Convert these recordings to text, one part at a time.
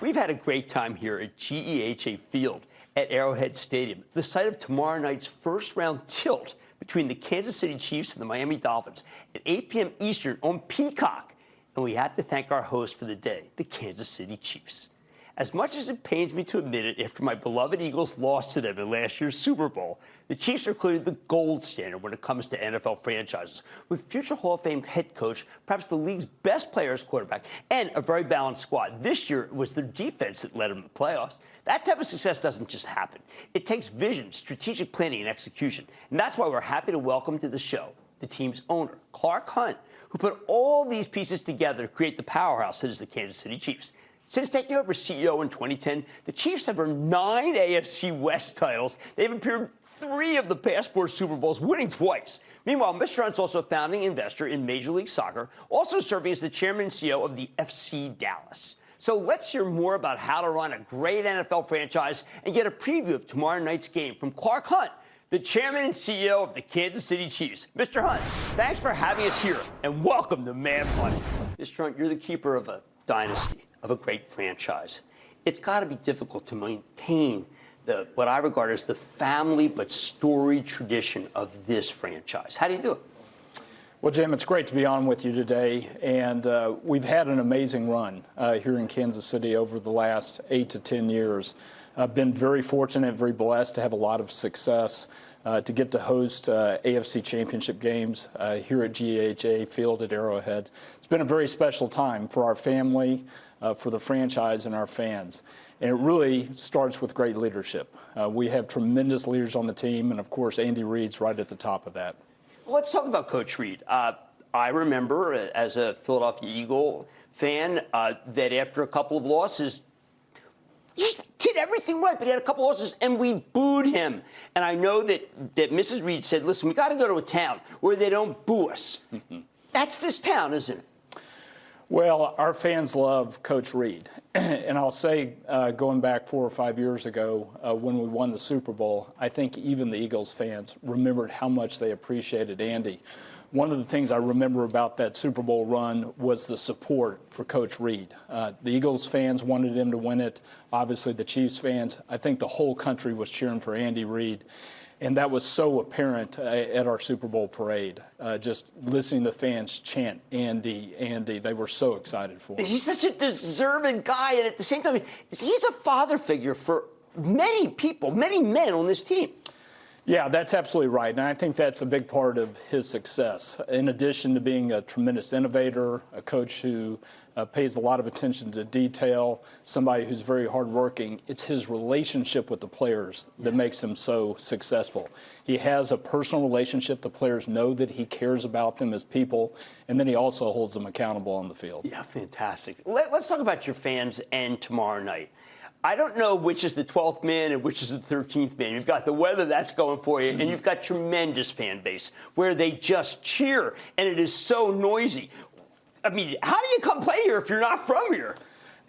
We've had a great time here at GEHA Field at Arrowhead Stadium, the site of tomorrow night's first-round tilt between the Kansas City Chiefs and the Miami Dolphins at 8 p.m. Eastern on Peacock. And we have to thank our host for the day, the Kansas City Chiefs. As much as it pains me to admit it, after my beloved Eagles lost to them in last year's Super Bowl, the Chiefs are clearly the gold standard when it comes to NFL franchises, with future Hall of Fame head coach, perhaps the league's best player as quarterback, and a very balanced squad. This year, it was their defense that led them to the playoffs. That type of success doesn't just happen. It takes vision, strategic planning, and execution. And that's why we're happy to welcome to the show the team's owner, Clark Hunt, who put all these pieces together to create the powerhouse that is the Kansas City Chiefs. Since taking over CEO in 2010, the Chiefs have earned 9 AFC West titles. They've appeared 3 of the past 4 Super Bowls, winning twice. Meanwhile, Mr. Hunt's also a founding investor in Major League Soccer, also serving as the chairman and CEO of the FC Dallas. So let's hear more about how to run a great NFL franchise and get a preview of tomorrow night's game from Clark Hunt, the chairman and CEO of the Kansas City Chiefs. Mr. Hunt, thanks for having us here, and welcome to Man Hunt. Mr. Hunt, you're the keeper of a dynasty, of a great franchise. It's got to be difficult to maintain what I regard as the family but storied tradition of this franchise. How do you do it? Well, Jim, it's great to be on with you today, and we've had an amazing run here in Kansas City over the last 8 to 10 years. I've been very fortunate, very blessed to have a lot of success, to get to host AFC Championship games here at GEHA Field at Arrowhead. It's been a very special time for our family, for the franchise, and our fans. And it really starts with great leadership. We have tremendous leaders on the team, and of course, Andy Reid's right at the top of that. Well, let's talk about Coach Reid. I remember, as a Philadelphia Eagle fan, that after a couple of losses, he did everything right, but he had a couple losses, and we booed him. And I know that Mrs. Reid said, listen, we got to go to a town where they don't boo us. That's this town, isn't it? Well, our fans love Coach Reid. And I'll say, going back 4 or 5 years ago, when we won the Super Bowl, I think even the Eagles fans remembered how much they appreciated Andy. One of the things I remember about that Super Bowl run was the support for Coach Reid. The Eagles fans wanted him to win it. Obviously, the Chiefs fans. I think the whole country was cheering for Andy Reid. And that was so apparent at our Super Bowl parade. Just listening to fans chant, Andy, Andy. They were so excited for him. He's such a deserving guy. And at the same time, he's a father figure for many people, many men on this team. Yeah, that's absolutely right. And I think that's a big part of his success. In addition to being a tremendous innovator, a coach who pays a lot of attention to detail, somebody who's very hardworking, it's his relationship with the players that makes him so successful. He has a personal relationship. The players know that he cares about them as people, and then he also holds them accountable on the field. Yeah, fantastic. Let's talk about your fans and tomorrow night. I don't know which is the 12th man and which is the 13th man. You've got the weather that's going for you, and you've got tremendous fan base where they just cheer, and it is so noisy. I mean, how do you come play here if you're not from here?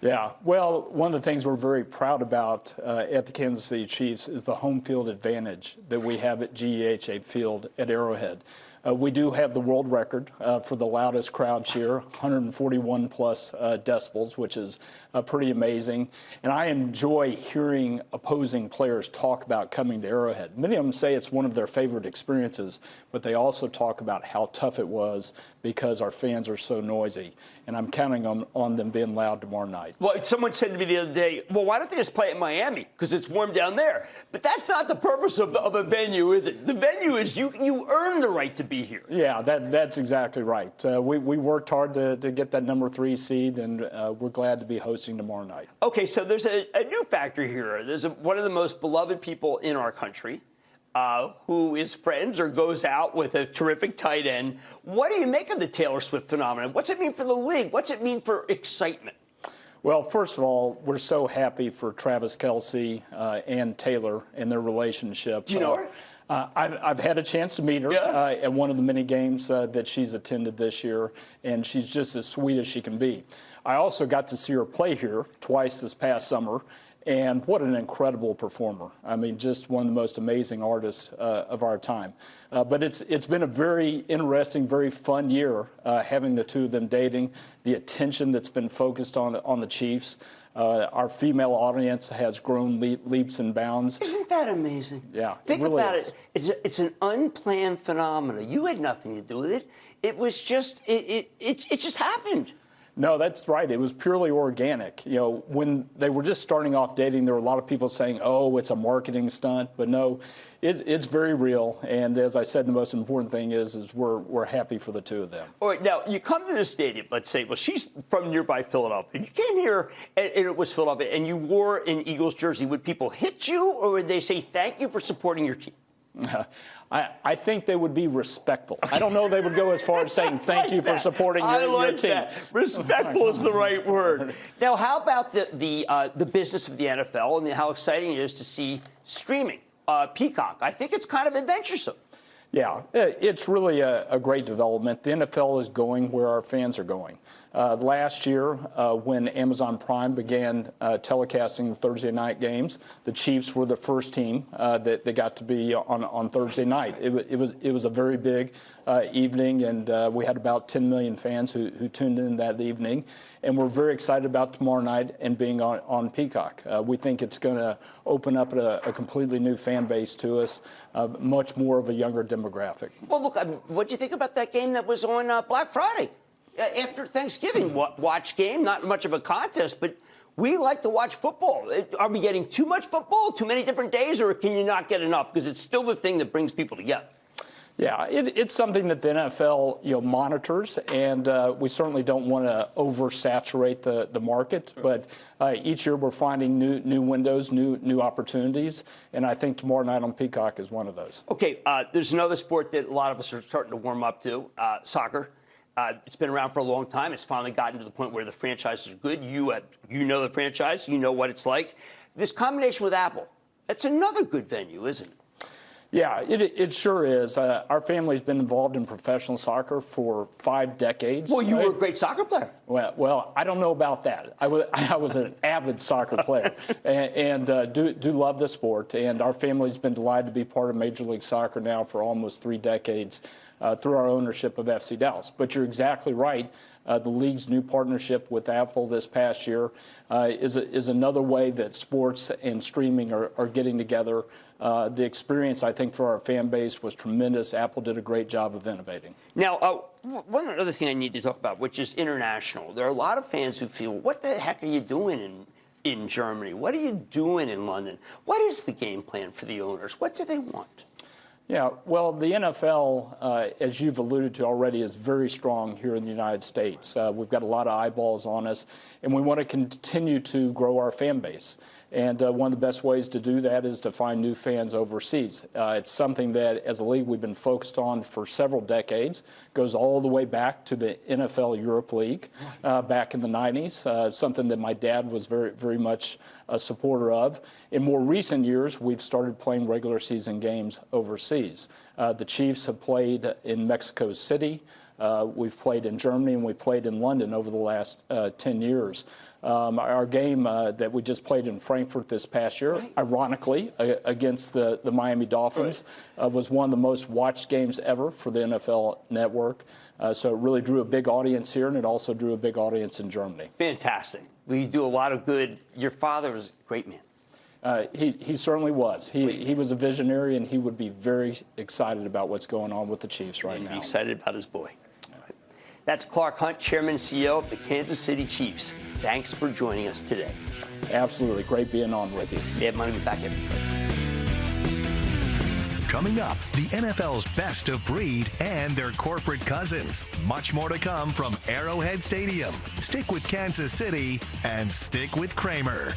Yeah, well, one of the things we're very proud about at the Kansas City Chiefs is the home field advantage that we have at GEHA Field at Arrowhead. We do have the world record for the loudest crowd cheer, 141 plus decibels, which is pretty amazing. And I enjoy hearing opposing players talk about coming to Arrowhead. Many of them say it's one of their favorite experiences, but they also talk about how tough it was because our fans are so noisy. And I'm counting on them being loud tomorrow night. Well, someone said to me the other day, well, why don't they just play at Miami? Because it's warm down there. But that's not the purpose of a venue, is it? The venue is you earn the right to be here. Yeah, that's exactly right. We worked hard to get that number 3 seed, and we're glad to be hosting tomorrow night. Okay, so there's a new factor here. There's one of the most beloved people in our country who is friends or goes out with a terrific tight end. What do you make of the Taylor Swift phenomenon? What's it mean for the league? What's it mean for excitement? Well, first of all, we're so happy for Travis Kelce and Taylor and their relationship. Do you know her? I've had a chance to meet her at one of the many games that she's attended this year, and she's just as sweet as she can be. I also got to see her play here twice this past summer, and what an incredible performer. I mean, just one of the most amazing artists of our time. But it's been a very interesting, very fun year having the two of them dating, the attention that's been focused on the Chiefs. Our female audience has grown leaps and bounds. Isn't that amazing? Yeah. Think really about is. it. It's an unplanned phenomenon. You had nothing to do with it. It was just, it just happened. No, that's right. It was purely organic. When they were just starting off dating, there were a lot of people saying, "Oh, it's a marketing stunt." But no, it's very real. And as I said, the most important thing is we're happy for the two of them. All right, now you come to the stadium. Let's say, well, she's from nearby Philadelphia. You came here, and it was Philadelphia, and you wore an Eagles jersey. Would people hit you, or would they say thank you for supporting your team? I think they would be respectful. I don't know they would go as far as saying thank you for supporting your team. That. Respectful is the right word. Now, how about the business of the NFL and how exciting it is to see streaming, Peacock? I think it's kind of adventuresome. Yeah, it's really a great development. The NFL is going where our fans are going. Last year, when Amazon Prime began telecasting the Thursday night games, the Chiefs were the first team that got to be on Thursday night. It was a very big evening, and we had about 10 million fans who tuned in that evening. And we're very excited about tomorrow night and being on Peacock. We think it's going to open up a completely new fan base to us, much more of a younger demographic. Well, look, what do you think about that game that was on Black Friday? After Thanksgiving watch game, not much of a contest, but we like to watch football. Are we getting too much football, too many different days, or can you not get enough? Because it's still the thing that brings people together. Yeah, it's something that the NFL monitors, and we certainly don't want to oversaturate the market. But each year we're finding new windows, new opportunities, and I think tomorrow night on Peacock is one of those. Okay, there's another sport that a lot of us are starting to warm up to, soccer. It's been around for a long time. It's finally gotten to the point where the franchises are good. You know the franchise. You know what it's like. This combination with Apple, that's another good venue, isn't it? Yeah, it sure is. Our family's been involved in professional soccer for 5 decades. Well, you were a great soccer player. Well, I don't know about that. I was an avid soccer player and do love the sport. And our family's been delighted to be part of Major League Soccer now for almost 3 decades through our ownership of FC Dallas. But you're exactly right. The league's new partnership with Apple this past year is another way that sports and streaming are getting together. The experience, I think, for our fan base was tremendous. Apple did a great job of innovating. Now, one other thing I need to talk about, which is international. There are a lot of fans who feel, what the heck are you doing in Germany? What are you doing in London? What is the game plan for the owners? What do they want? Yeah, well, the NFL, as you've alluded to already, is very strong here in the United States. We've got a lot of eyeballs on us, and we want to continue to grow our fan base. And one of the best ways to do that is to find new fans overseas. It's something that, as a league, we've been focused on for several decades. Goes all the way back to the NFL Europe League back in the 90s, something that my dad was very, very much a supporter of. In more recent years, we've started playing regular season games overseas. The Chiefs have played in Mexico City. We've played in Germany, and we played in London over the last 10 years. Our game that we just played in Frankfurt this past year, ironically, against the Miami Dolphins, was one of the most watched games ever for the NFL Network. So it really drew a big audience here, and it also drew a big audience in Germany. Fantastic. We do a lot of good. Your father was a great man. He certainly was. He was a visionary, and he would be very excited about what's going on with the Chiefs right now. He'd be excited about his boy. That's Clark Hunt, Chairman and CEO of the Kansas City Chiefs. Thanks for joining us today. Absolutely. Great being on with you. Dave, money back in. Coming up, the NFL's best of breed and their corporate cousins. Much more to come from Arrowhead Stadium. Stick with Kansas City and stick with Cramer.